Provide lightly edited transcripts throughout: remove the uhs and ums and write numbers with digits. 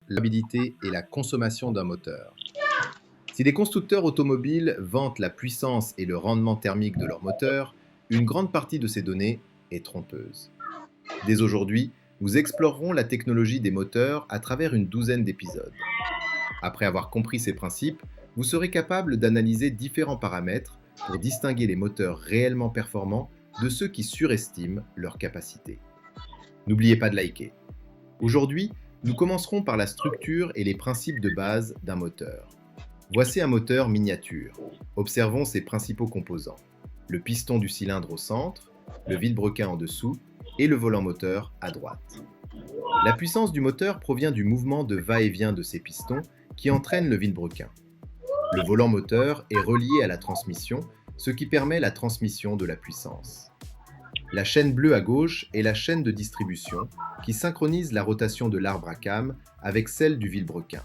la fiabilité et la consommation d'un moteur. Si les constructeurs automobiles vantent la puissance et le rendement thermique de leurs moteurs, une grande partie de ces données est trompeuse. Dès aujourd'hui, nous explorerons la technologie des moteurs à travers une douzaine d'épisodes. Après avoir compris ces principes, vous serez capable d'analyser différents paramètres pour distinguer les moteurs réellement performants de ceux qui surestiment leur capacité. N'oubliez pas de liker. Aujourd'hui, nous commencerons par la structure et les principes de base d'un moteur. Voici un moteur miniature. Observons ses principaux composants. Le piston du cylindre au centre, le vilebrequin en dessous et le volant moteur à droite. La puissance du moteur provient du mouvement de va-et-vient de ces pistons qui entraîne le vilebrequin. Le volant moteur est relié à la transmission, ce qui permet la transmission de la puissance. La chaîne bleue à gauche est la chaîne de distribution qui synchronise la rotation de l'arbre à cames avec celle du vilebrequin.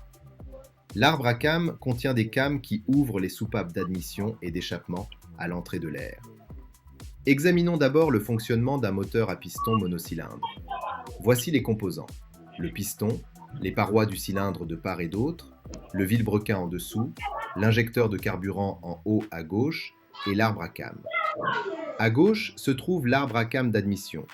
L'arbre à cames contient des cames qui ouvrent les soupapes d'admission et d'échappement à l'entrée de l'air. Examinons d'abord le fonctionnement d'un moteur à piston monocylindre. Voici les composants. Le piston, les parois du cylindre de part et d'autre, le vilebrequin en dessous, l'injecteur de carburant en haut à gauche et l'arbre à cames. À gauche se trouve l'arbre à cames d'admission,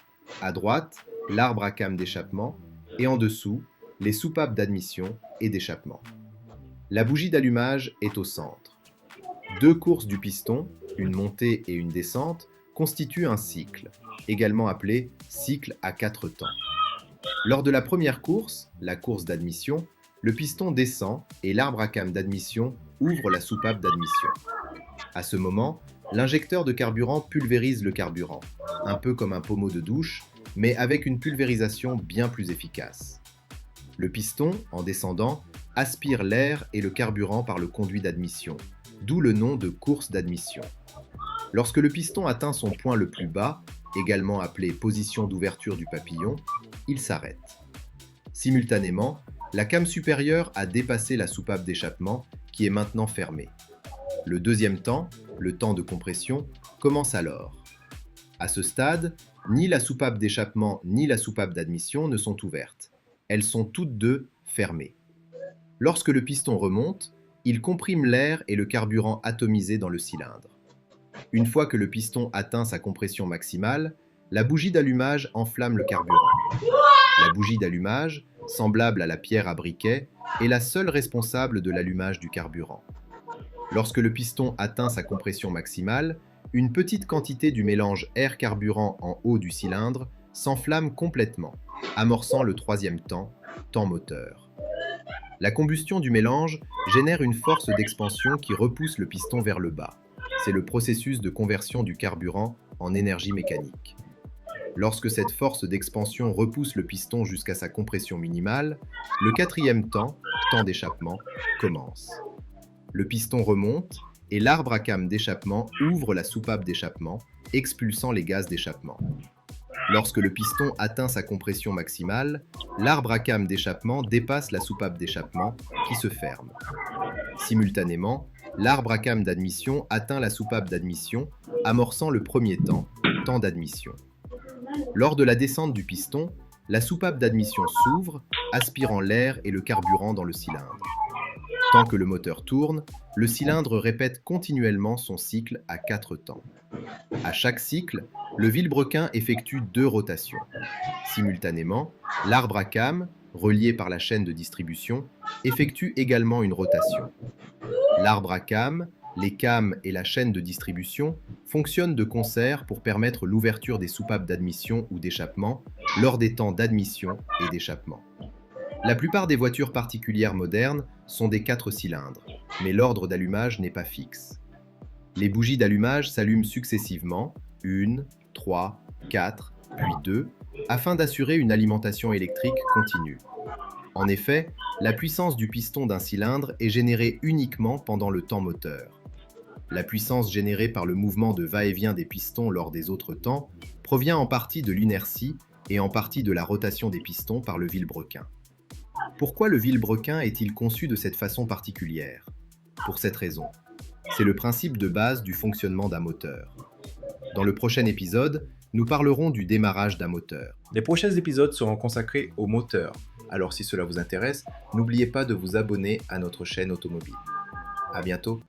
à droite, l'arbre à cames d'échappement et en dessous, les soupapes d'admission et d'échappement. La bougie d'allumage est au centre. Deux courses du piston, une montée et une descente, constituent un cycle, également appelé cycle à 4 temps. Lors de la première course, la course d'admission, le piston descend et l'arbre à cames d'admission ouvre la soupape d'admission. À ce moment, l'injecteur de carburant pulvérise le carburant, un peu comme un pommeau de douche, mais avec une pulvérisation bien plus efficace. Le piston, en descendant, aspire l'air et le carburant par le conduit d'admission, d'où le nom de course d'admission. Lorsque le piston atteint son point le plus bas, également appelé position d'ouverture du papillon, il s'arrête. Simultanément, la came supérieure a dépassé la soupape d'échappement qui est maintenant fermée. Le deuxième temps, le temps de compression, commence alors. À ce stade, ni la soupape d'échappement ni la soupape d'admission ne sont ouvertes. Elles sont toutes deux fermées. Lorsque le piston remonte, il comprime l'air et le carburant atomisé dans le cylindre. Une fois que le piston atteint sa compression maximale, la bougie d'allumage enflamme le carburant. La bougie d'allumage, semblable à la pierre à briquet, est la seule responsable de l'allumage du carburant. Lorsque le piston atteint sa compression maximale, une petite quantité du mélange air-carburant en haut du cylindre s'enflamme complètement, amorçant le troisième temps, temps moteur. La combustion du mélange génère une force d'expansion qui repousse le piston vers le bas. C'est le processus de conversion du carburant en énergie mécanique. Lorsque cette force d'expansion repousse le piston jusqu'à sa compression minimale, le quatrième temps, temps d'échappement, commence. Le piston remonte et l'arbre à cames d'échappement ouvre la soupape d'échappement, expulsant les gaz d'échappement. Lorsque le piston atteint sa compression maximale, l'arbre à cames d'échappement dépasse la soupape d'échappement qui se ferme. Simultanément, l'arbre à cames d'admission atteint la soupape d'admission, amorçant le premier temps, temps d'admission. Lors de la descente du piston, la soupape d'admission s'ouvre, aspirant l'air et le carburant dans le cylindre. Tant que le moteur tourne, le cylindre répète continuellement son cycle à 4 temps. À chaque cycle, le vilebrequin effectue 2 rotations. Simultanément, l'arbre à cames, relié par la chaîne de distribution, effectue également une rotation. L'arbre à cames, les cames et la chaîne de distribution fonctionnent de concert pour permettre l'ouverture des soupapes d'admission ou d'échappement lors des temps d'admission et d'échappement. La plupart des voitures particulières modernes sont des 4 cylindres, mais l'ordre d'allumage n'est pas fixe. Les bougies d'allumage s'allument successivement, 1, 3, 4, puis 2, afin d'assurer une alimentation électrique continue. En effet, la puissance du piston d'un cylindre est générée uniquement pendant le temps moteur. La puissance générée par le mouvement de va-et-vient des pistons lors des autres temps provient en partie de l'inertie et en partie de la rotation des pistons par le vilebrequin. Pourquoi le vilebrequin est-il conçu de cette façon particulière ? Pour cette raison. C'est le principe de base du fonctionnement d'un moteur. Dans le prochain épisode, nous parlerons du démarrage d'un moteur. Les prochains épisodes seront consacrés au moteur Alors si cela vous intéresse, n'oubliez pas de vous abonner à notre chaîne automobile. À bientôt!